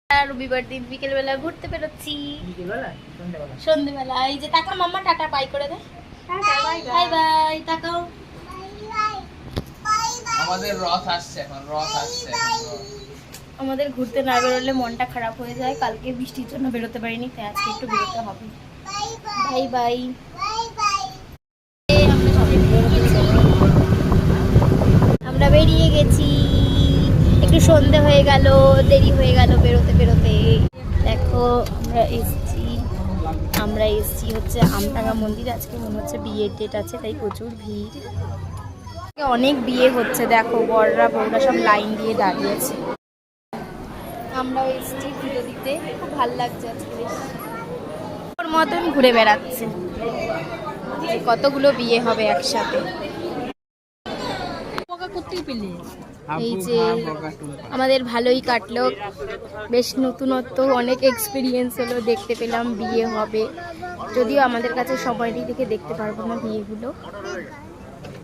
রবিবার দিন বিকেলবেলা ঘুরতে বেরোচ্ছি। সন্ধ্যেবেলা এই যে টাকা মাম্মা টাটা বাই করে দে। বাই বাই টাকাও। আমাদের রথ আসছে এখন, রথ আসছে। আমাদের ঘুরতে না বেরোলে মনটা খারাপ হয়ে যায়। কালকে বৃষ্টির জন্য বেরোতে পারিনি, তাই আজকে একটু বেরোতে হবে। Bye bye. আমরা বেরিয়ে গেছি, একটু সন্ধে হয়ে গেল, দেরি হয়ে গেল বেরোতে বেরোতে। দেখো আমরা এসছি হচ্ছে আমডাঙ্গা মন্দির। আজকে মনে হচ্ছে বিয়ের ডেট আছে, তাই প্রচুর ভিড়। অনেক বিয়ে হচ্ছে, দেখো বররা বউরা সব লাইন দিয়ে দাঁড়িয়েছে। আমরাও এসছি পুজো দিতে, খুব ভালো লাগছে আজকে। বেশ ওর মতন ঘুরে বেড়াচ্ছে। কতগুলো বিয়ে হবে একসাথে। এই যে আমাদের ভালোই কাটলো, বেশ নতুনত্ব অনেক এক্সপিরিয়েন্স হলো, দেখতে পেলাম বিয়ে হবে। যদিও আমাদের কাছে সময় নেই দেখে দেখতে পারবো না বিয়েগুলো।